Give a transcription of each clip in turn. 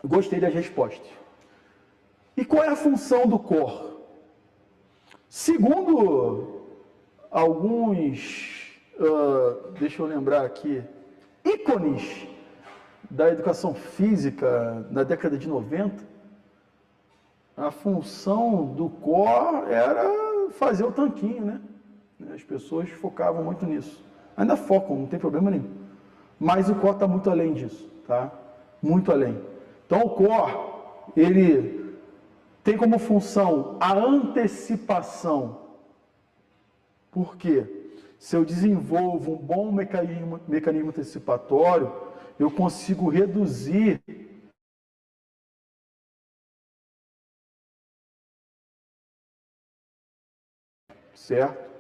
Gostei das respostas. E qual é a função do core? Segundo alguns, deixa eu lembrar aqui, ícones da educação física na década de 90, a função do core era fazer o tanquinho, né? As pessoas focavam muito nisso. Ainda focam, não tem problema nenhum. Mas o core está muito além disso, tá? Muito além. Então o core, ele tem como função a antecipação. Por quê? Se eu desenvolvo um bom mecanismo antecipatório, eu consigo reduzir certo?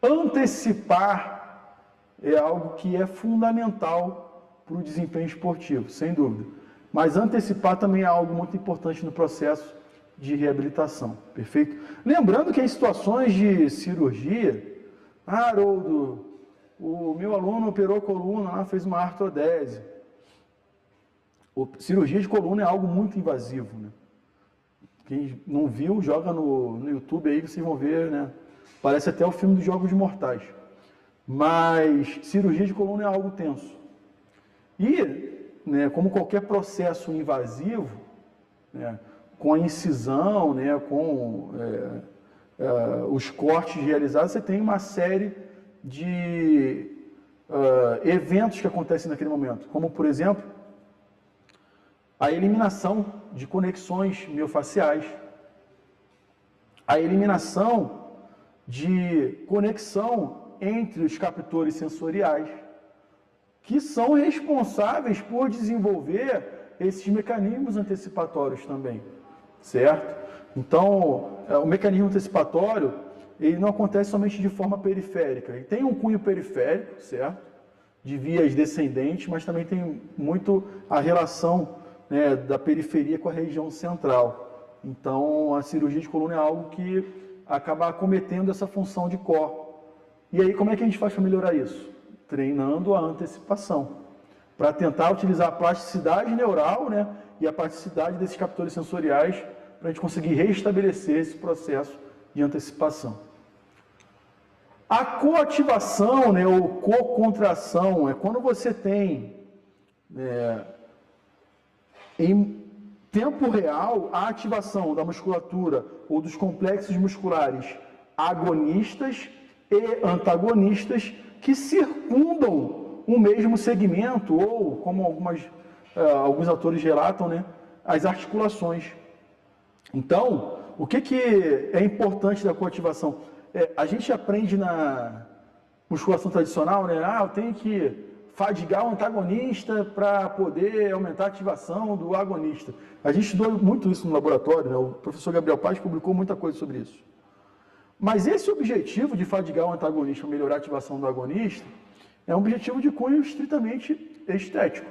Antecipar é algo que é fundamental para o desempenho esportivo, sem dúvida. Mas antecipar também é algo muito importante no processo de reabilitação, perfeito? Lembrando que em situações de cirurgia, Haroldo, o meu aluno operou a coluna lá, fez uma artrodese. Cirurgia de coluna é algo muito invasivo, né? Quem não viu, joga no YouTube aí, vocês vão ver, né? Parece até o filme dos Jogos Mortais. Mas cirurgia de coluna é algo tenso. E, né, como qualquer processo invasivo, né, com a incisão, né, com os cortes realizados, você tem uma série de eventos que acontecem naquele momento. Como, por exemplo, a eliminação de conexões miofaciais, a eliminação de conexão entre os captores sensoriais, que são responsáveis por desenvolver esses mecanismos antecipatórios também, certo? Então, o mecanismo antecipatório, ele não acontece somente de forma periférica, ele tem um cunho periférico, certo? De vias descendentes, mas também tem muito a relação, né, da periferia com a região central. Então, a cirurgia de coluna é algo que acaba acometendo essa função de core. E aí, como é que a gente faz para melhorar isso? Treinando a antecipação, para tentar utilizar a plasticidade neural, né, e a plasticidade desses captores sensoriais para a gente conseguir restabelecer esse processo de antecipação. A coativação, né, ou cocontração, é quando você tem em tempo real a ativação da musculatura ou dos complexos musculares agonistas e antagonistas que circundam o mesmo segmento ou, como alguns autores relatam, né, as articulações. Então, o que é importante da coativação? A gente aprende na musculação tradicional, né? Eu tenho que fadigar o antagonista para poder aumentar a ativação do agonista. A gente estudou muito isso no laboratório, né? O professor Gabriel Paz publicou muita coisa sobre isso. Mas esse objetivo de fadigar o antagonista, melhorar a ativação do agonista, é um objetivo de cunho estritamente estético.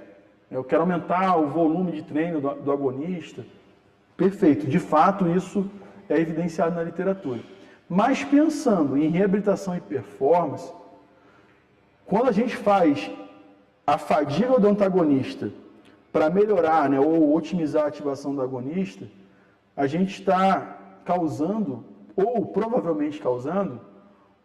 Eu quero aumentar o volume de treino do agonista. Perfeito, de fato isso é evidenciado na literatura. Mas pensando em reabilitação e performance, quando a gente faz a fadiga do antagonista para melhorar, né, ou otimizar a ativação do agonista, a gente está causando, ou provavelmente causando,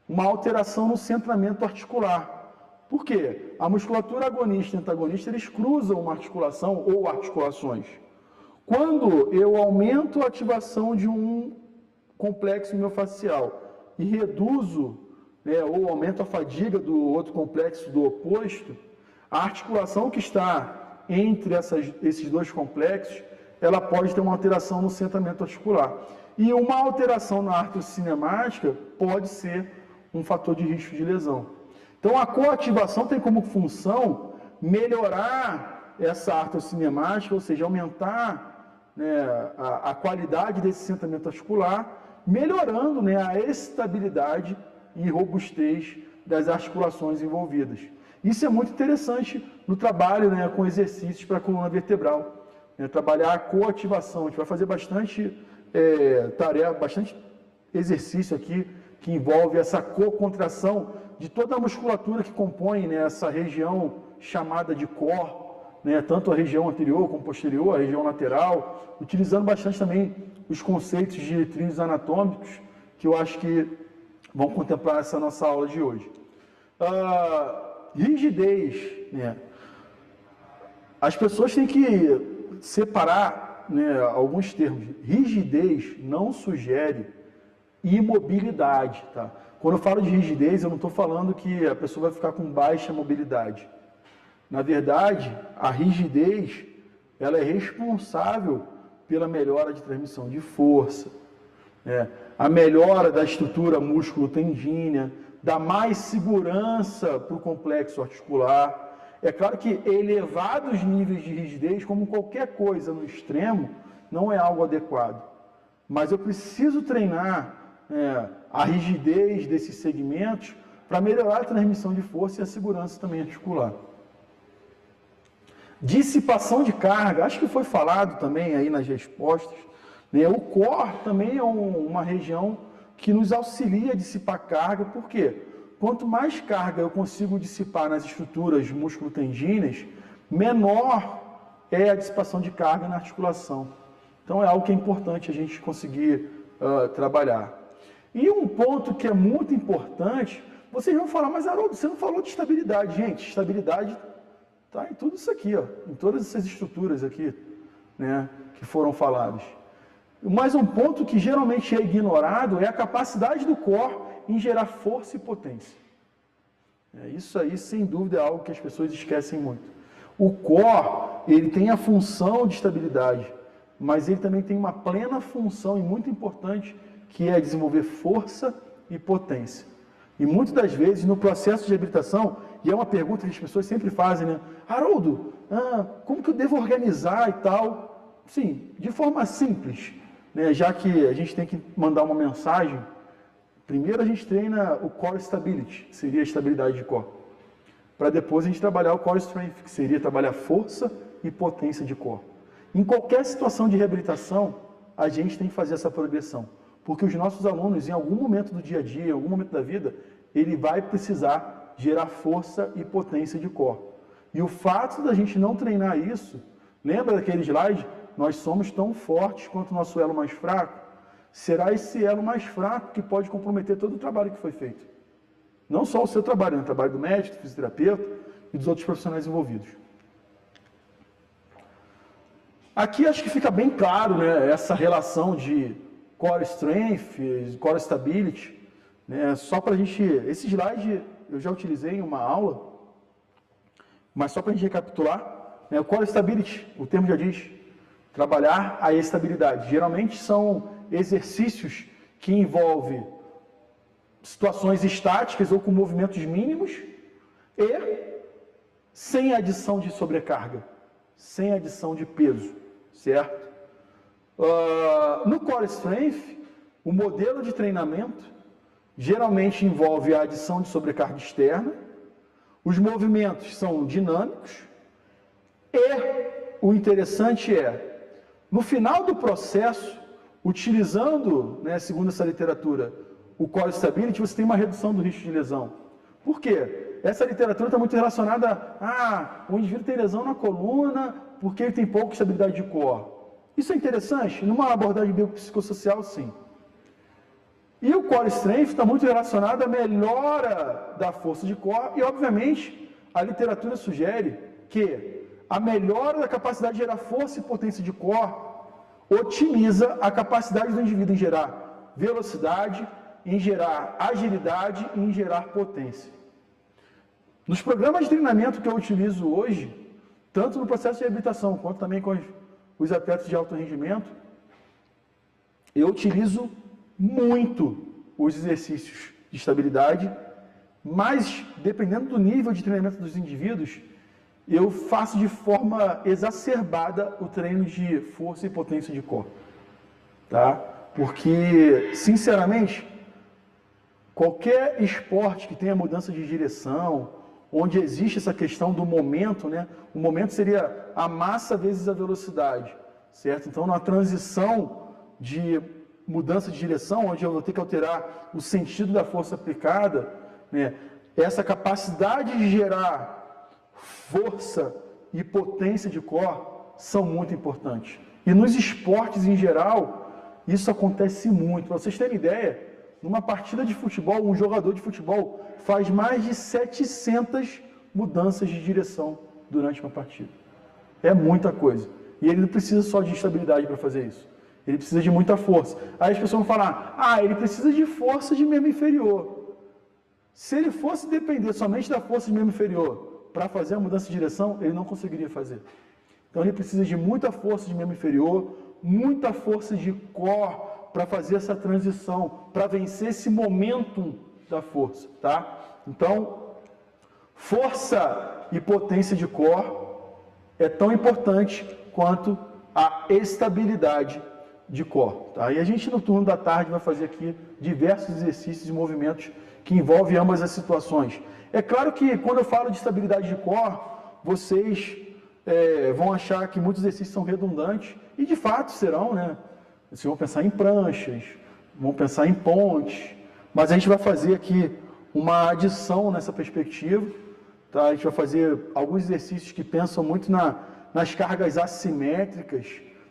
uma alteração no centramento articular. Por quê? A musculatura agonista e antagonista, eles cruzam uma articulação ou articulações. Quando eu aumento a ativação de um complexo miofacial e reduzo, né, ou aumento a fadiga do outro complexo do oposto, a articulação que está entre esses dois complexos, ela pode ter uma alteração no centramento articular. E uma alteração na artrocinemática pode ser um fator de risco de lesão. Então, a coativação tem como função melhorar essa artrocinemática, ou seja, aumentar, né, a qualidade desse centramento articular, melhorando, né, a estabilidade e robustez das articulações envolvidas. Isso é muito interessante no trabalho, né, com exercícios para a coluna vertebral. Né, trabalhar a coativação. A gente vai fazer bastante tarefa, bastante exercício aqui que envolve essa cocontração de toda a musculatura que compõe, né, essa região chamada de core, né, tanto a região anterior como posterior, a região lateral, utilizando bastante também os conceitos de trilhos anatômicos, que eu acho que vão contemplar essa nossa aula de hoje. Rigidez, né? As pessoas têm que separar, né, alguns termos. Rigidez não sugere imobilidade, tá? Quando eu falo de rigidez, eu não estou falando que a pessoa vai ficar com baixa mobilidade. Na verdade, a rigidez, ela é responsável pela melhora de transmissão de força, né? A melhora da estrutura músculo-tendínea, dá mais segurança para o complexo articular. É claro que elevados níveis de rigidez, como qualquer coisa no extremo, não é algo adequado. Mas eu preciso treinar a rigidez desses segmentos para melhorar a transmissão de força e a segurança também articular. Dissipação de carga, acho que foi falado também aí nas respostas, né? O core também é uma região que nos auxilia a dissipar carga, por quê? Quanto mais carga eu consigo dissipar nas estruturas músculo-tendíneas, menor é a dissipação de carga na articulação. Então é algo que é importante a gente conseguir trabalhar. E um ponto que é muito importante, vocês vão falar, mas Haroldo, você não falou de estabilidade. Gente, estabilidade está em tudo isso aqui, ó, em todas essas estruturas aqui, né, que foram faladas. Mas um ponto que geralmente é ignorado é a capacidade do core em gerar força e potência. Isso aí, sem dúvida, é algo que as pessoas esquecem muito. O core, ele tem a função de estabilidade, mas ele também tem uma plena função e muito importante, que é desenvolver força e potência. E muitas das vezes, no processo de reabilitação, e é uma pergunta que as pessoas sempre fazem, né? Haroldo, como que eu devo organizar e tal? Sim, de forma simples, né? Já que a gente tem que mandar uma mensagem, primeiro a gente treina o Core Stability, que seria a estabilidade de core, para depois a gente trabalhar o Core Strength, que seria trabalhar força e potência de core. Em qualquer situação de reabilitação, a gente tem que fazer essa progressão, porque os nossos alunos, em algum momento do dia a dia, em algum momento da vida, ele vai precisar gerar força e potência de core. E o fato da gente não treinar isso, lembra daquele slide? Nós somos tão fortes quanto o nosso elo mais fraco. Será esse elo mais fraco que pode comprometer todo o trabalho que foi feito. Não só o seu trabalho, né? O trabalho do médico, do fisioterapeuta e dos outros profissionais envolvidos. Aqui acho que fica bem claro, né, essa relação de Core Strength, Core Stability, né? Só para a gente... Esse slide eu já utilizei em uma aula, mas só para a gente recapitular, né, o Core Stability, o termo já diz, trabalhar a estabilidade. Geralmente são exercícios que envolvem situações estáticas ou com movimentos mínimos e sem adição de sobrecarga, sem adição de peso, certo? No Core Strength, o modelo de treinamento geralmente envolve a adição de sobrecarga externa, os movimentos são dinâmicos e o interessante é, no final do processo, utilizando, né, segundo essa literatura, o Core Stability, você tem uma redução do risco de lesão. Por quê? Essa literatura está muito relacionada a o indivíduo tem lesão na coluna porque ele tem pouca estabilidade de core. Isso é interessante? Numa abordagem biopsicossocial, sim. E o Core Strength está muito relacionado à melhora da força de core e, obviamente, a literatura sugere que a melhora da capacidade de gerar força e potência de core otimiza a capacidade do indivíduo em gerar velocidade, em gerar agilidade e em gerar potência. Nos programas de treinamento que eu utilizo hoje, tanto no processo de reabilitação quanto também com os atletas de alto rendimento, eu utilizo muito os exercícios de estabilidade, mas dependendo do nível de treinamento dos indivíduos, eu faço de forma exacerbada o treino de força e potência de core, tá? Porque, sinceramente, qualquer esporte que tenha mudança de direção, onde existe essa questão do momento, né? O momento seria a massa vezes a velocidade, certo? Então, na transição de mudança de direção, onde eu vou ter que alterar o sentido da força aplicada, né? Essa capacidade de gerar força e potência de core são muito importantes. E nos esportes em geral, isso acontece muito. Para vocês terem ideia, numa partida de futebol, um jogador de futebol faz mais de 700 mudanças de direção durante uma partida. É muita coisa. E ele não precisa só de estabilidade para fazer isso. Ele precisa de muita força. Aí as pessoas vão falar, ele precisa de força de membro inferior. Se ele fosse depender somente da força de membro inferior para fazer a mudança de direção, ele não conseguiria fazer. Então ele precisa de muita força de membro inferior, muita força de core para fazer essa transição, para vencer esse momentum da força, tá? Então, força e potência de core é tão importante quanto a estabilidade de core, tá? E a gente no turno da tarde vai fazer aqui diversos exercícios e movimentos que envolvem ambas as situações. É claro que quando eu falo de estabilidade de core, vocês vão achar que muitos exercícios são redundantes, e de fato serão, né? Vocês vão pensar em pranchas, vão pensar em pontes, mas a gente vai fazer aqui uma adição nessa perspectiva, tá? A gente vai fazer alguns exercícios que pensam muito nas cargas assimétricas,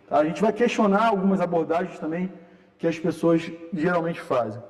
tá? A gente vai questionar algumas abordagens também que as pessoas geralmente fazem.